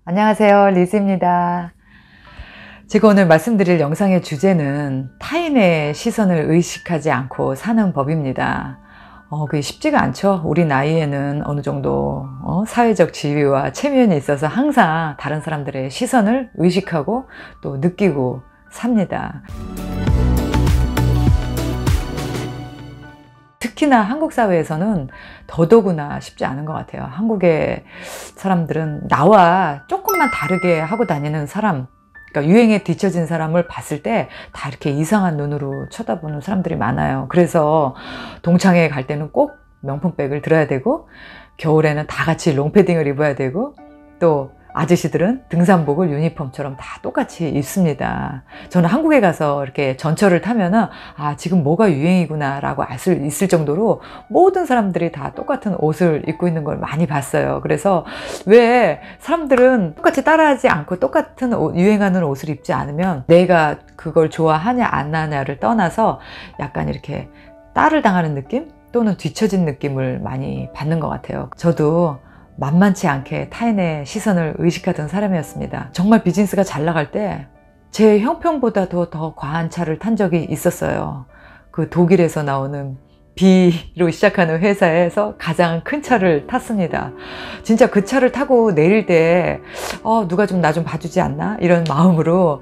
안녕하세요, 리즈입니다. 제가 오늘 말씀드릴 영상의 주제는 타인의 시선을 의식하지 않고 사는 법입니다. 그게 쉽지가 않죠. 우리 나이에는 어느 정도 사회적 지위와 체면이 있어서 항상 다른 사람들의 시선을 의식하고 또 느끼고 삽니다. 특히나 한국 사회에서는 더더구나 쉽지 않은 것 같아요. 한국의 사람들은 나와 조금만 다르게 하고 다니는 사람, 그러니까 유행에 뒤처진 사람을 봤을 때 다 이렇게 이상한 눈으로 쳐다보는 사람들이 많아요. 그래서 동창회 갈 때는 꼭 명품백을 들어야 되고, 겨울에는 다 같이 롱패딩을 입어야 되고, 또 아저씨들은 등산복을 유니폼처럼 다 똑같이 입습니다. 저는 한국에 가서 이렇게 전철을 타면은 지금 뭐가 유행이구나 라고 알 수 있을 정도로 모든 사람들이 다 똑같은 옷을 입고 있는 걸 많이 봤어요. 그래서 왜 사람들은 똑같이 따라하지 않고 똑같은 유행하는 옷을 입지 않으면 내가 그걸 좋아하냐 안 하냐를 떠나서 약간 이렇게 따를 당하는 느낌 또는 뒤처진 느낌을 많이 받는 것 같아요. 저도 만만치 않게 타인의 시선을 의식하던 사람이었습니다. 정말 비즈니스가 잘 나갈 때 제 형편보다도 더 과한 차를 탄 적이 있었어요. 그 독일에서 나오는 B로 시작하는 회사에서 가장 큰 차를 탔습니다. 진짜 그 차를 타고 내릴 때 누가 좀 나 좀 봐주지 않나? 이런 마음으로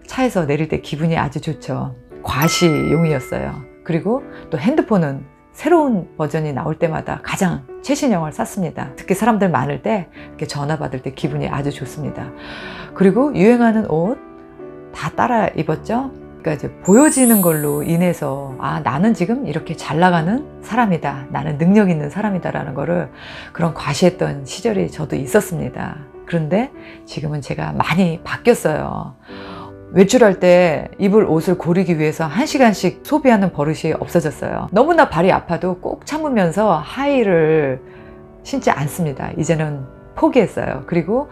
차에서 내릴 때 기분이 아주 좋죠. 과시용이었어요. 그리고 또 핸드폰은 새로운 버전이 나올 때마다 가장 최신형을 샀습니다. 특히 사람들 많을 때 이렇게 전화 받을 때 기분이 아주 좋습니다. 그리고 유행하는 옷 다 따라 입었죠. 그러니까 이제 보여지는 걸로 인해서 나는 지금 이렇게 잘 나가는 사람이다, 나는 능력 있는 사람이다 라는 거를 그런 과시했던 시절이 저도 있었습니다. 그런데 지금은 제가 많이 바뀌었어요. 외출할 때 입을 옷을 고르기 위해서 1시간씩 소비하는 버릇이 없어졌어요. 너무나 발이 아파도 꼭 참으면서 하이힐을 신지 않습니다. 이제는 포기했어요. 그리고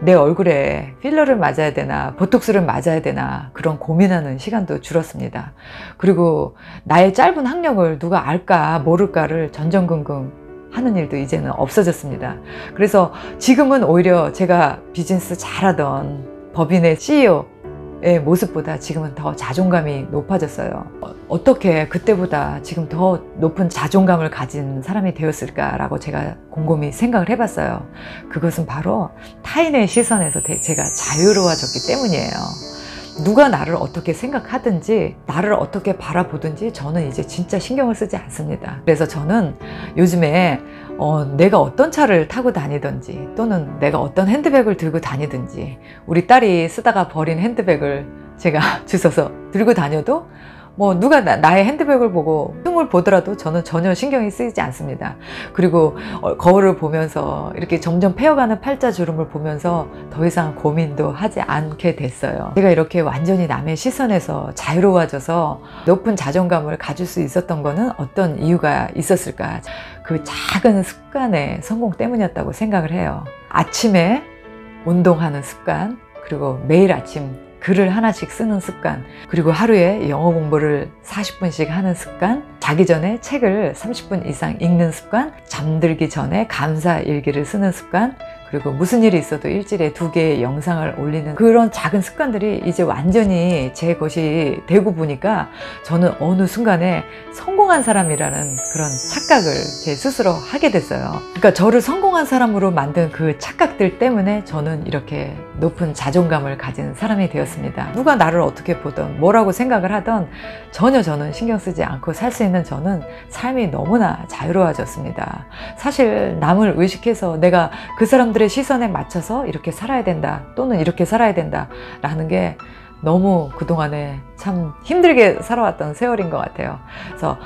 내 얼굴에 필러를 맞아야 되나 보톡스를 맞아야 되나 그런 고민하는 시간도 줄었습니다. 그리고 나의 짧은 학력을 누가 알까 모를까를 전전긍긍 하는 일도 이제는 없어졌습니다. 그래서 지금은 오히려 제가 비즈니스 잘하던 법인의 CEO 의 모습보다 지금은 더 자존감이 높아졌어요. 어떻게 그때보다 지금 더 높은 자존감을 가진 사람이 되었을까라고 제가 곰곰이 생각을 해봤어요. 그것은 바로 타인의 시선에서 제가 자유로워졌기 때문이에요. 누가 나를 어떻게 생각하든지 나를 어떻게 바라보든지 저는 이제 진짜 신경을 쓰지 않습니다. 그래서 저는 요즘에 내가 어떤 차를 타고 다니든지 또는 내가 어떤 핸드백을 들고 다니든지 우리 딸이 쓰다가 버린 핸드백을 제가 주워서 들고 다녀도 누가 나의 핸드백을 보고 흉을 보더라도 저는 전혀 신경이 쓰이지 않습니다. 그리고 거울을 보면서 이렇게 점점 패여가는 팔자주름을 보면서 더 이상 고민도 하지 않게 됐어요. 제가 이렇게 완전히 남의 시선에서 자유로워져서 높은 자존감을 가질 수 있었던 거는 어떤 이유가 있었을까? 그 작은 습관의 성공 때문이었다고 생각을 해요. 아침에 운동하는 습관, 그리고 매일 아침 글을 하나씩 쓰는 습관, 그리고 하루에 영어 공부를 40분씩 하는 습관, 자기 전에 책을 30분 이상 읽는 습관, 잠들기 전에 감사 일기를 쓰는 습관, 그리고 무슨 일이 있어도 일주일에 2개의 영상을 올리는 그런 작은 습관들이 이제 완전히 제 것이 되고 보니까 저는 어느 순간에 성공한 사람이라는 그런 착각을 제 스스로 하게 됐어요. 그러니까 저를 성공한 사람으로 만든 그 착각들 때문에 저는 이렇게 높은 자존감을 가진 사람이 되었습니다. 누가 나를 어떻게 보든 뭐라고 생각을 하든 전혀 저는 신경 쓰지 않고 살 수 있는 저는 삶이 너무나 자유로워졌습니다. 사실 남을 의식해서 내가 그 사람들의 시선에 맞춰서 이렇게 살아야 된다 또는 이렇게 살아야 된다 라는 게 너무 그동안에 참 힘들게 살아왔던 세월인 것 같아요. 그래서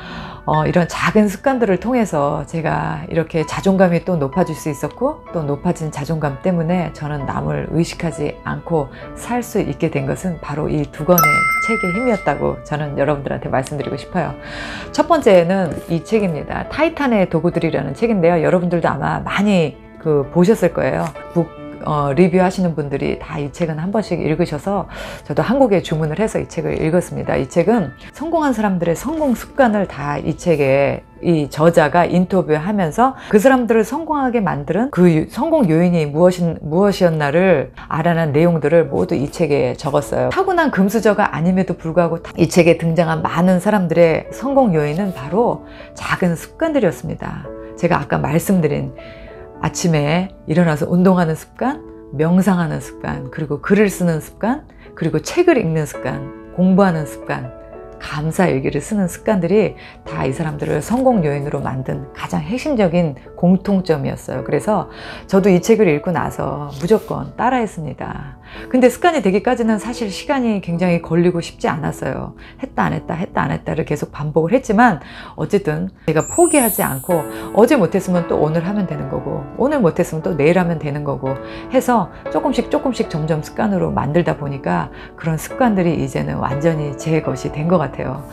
이런 작은 습관들을 통해서 제가 이렇게 자존감이 또 높아질 수 있었고 또 높아진 자존감 때문에 저는 남을 의식하지 않고 살 수 있게 된 것은 바로 이 2권의 책의 힘이었다고 저는 여러분들한테 말씀드리고 싶어요. 첫 번째는 이 책입니다. 타이탄의 도구들이라는 책인데요. 여러분들도 아마 많이 보셨을 거예요. 북 리뷰하시는 분들이 다 이 책은 한 번씩 읽으셔서 저도 한국에 주문을 해서 이 책을 읽었습니다. 이 책은 성공한 사람들의 성공 습관을 다 이 책에 이 저자가 인터뷰하면서 그 사람들을 성공하게 만드는 그 성공 요인이 무엇이었나를 알아낸 내용들을 모두 이 책에 적었어요. 타고난 금수저가 아님에도 불구하고 이 책에 등장한 많은 사람들의 성공 요인은 바로 작은 습관들이었습니다. 제가 아까 말씀드린 아침에 일어나서 운동하는 습관, 명상하는 습관, 그리고 글을 쓰는 습관, 그리고 책을 읽는 습관, 공부하는 습관, 감사일기를 쓰는 습관들이 다 이 사람들을 성공 요인으로 만든 가장 핵심적인 공통점이었어요. 그래서 저도 이 책을 읽고 나서 무조건 따라했습니다. 근데 습관이 되기까지는 사실 시간이 굉장히 걸리고 쉽지 않았어요. 했다 안 했다 했다 안 했다를 계속 반복을 했지만 어쨌든 제가 포기하지 않고 어제 못했으면 또 오늘 하면 되는 거고 오늘 못했으면 또 내일 하면 되는 거고 해서 조금씩 점점 습관으로 만들다 보니까 그런 습관들이 이제는 완전히 제 것이 된 것 같아요.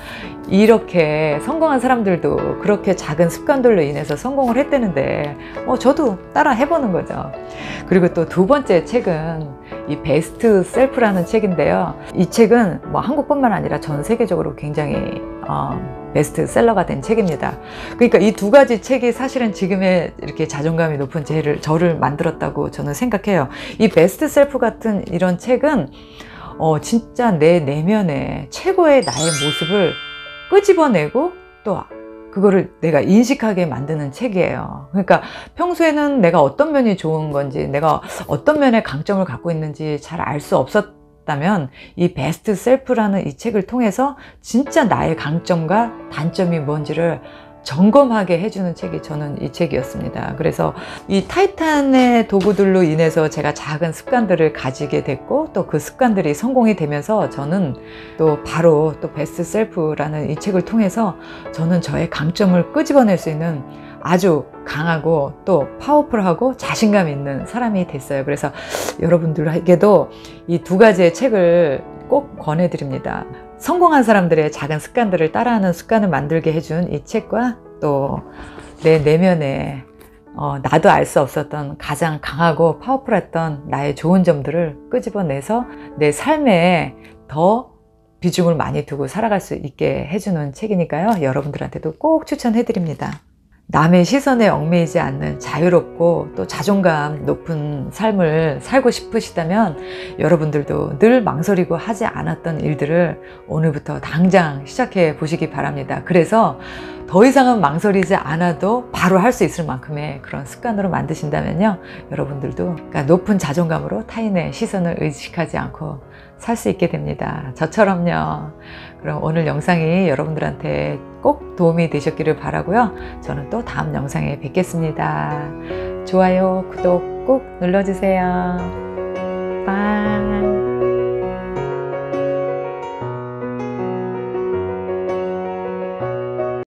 이렇게 성공한 사람들도 그렇게 작은 습관들로 인해서 성공을 했다는데 저도 따라 해보는 거죠. 그리고 또 두 번째 책은 이 베스트 셀프라는 책인데요. 이 책은 뭐 한국뿐만 아니라 전 세계적으로 굉장히 베스트셀러가 된 책입니다. 그러니까 이 두 가지 책이 사실은 지금의 이렇게 자존감이 높은 저를 만들었다고 저는 생각해요. 이 베스트 셀프 같은 이런 책은 진짜 내 내면에 최고의 나의 모습을 끄집어내고 또 그거를 내가 인식하게 만드는 책이에요. 그러니까 평소에는 내가 어떤 면이 좋은 건지 내가 어떤 면에 강점을 갖고 있는지 잘 알 수 없었다면 이 베스트 셀프라는 이 책을 통해서 진짜 나의 강점과 단점이 뭔지를 점검하게 해주는 책이 저는 이 책이었습니다. 그래서 이 타이탄의 도구들로 인해서 제가 작은 습관들을 가지게 됐고 또 그 습관들이 성공이 되면서 저는 또 바로 또 베스트 셀프라는 이 책을 통해서 저는 저의 강점을 끄집어낼 수 있는 아주 강하고 또 파워풀하고 자신감 있는 사람이 됐어요. 그래서 여러분들에게도 이 두 가지의 책을 꼭 권해드립니다. 성공한 사람들의 작은 습관들을 따라하는 습관을 만들게 해준 이 책과 또 내 내면에 나도 알 수 없었던 가장 강하고 파워풀했던 나의 좋은 점들을 끄집어내서 내 삶에 더 비중을 많이 두고 살아갈 수 있게 해주는 책이니까요. 여러분들한테도 꼭 추천해드립니다. 남의 시선에 얽매이지 않는 자유롭고 또 자존감 높은 삶을 살고 싶으시다면 여러분들도 늘 망설이고 하지 않았던 일들을 오늘부터 당장 시작해 보시기 바랍니다. 그래서 더 이상은 망설이지 않아도 바로 할 수 있을 만큼의 그런 습관으로 만드신다면요, 여러분들도 그러니까 높은 자존감으로 타인의 시선을 의식하지 않고 살 수 있게 됩니다. 저처럼요. 그럼 오늘 영상이 여러분들한테 꼭 도움이 되셨기를 바라고요. 저는 또 다음 영상에 뵙겠습니다. 좋아요, 구독 꼭 눌러주세요.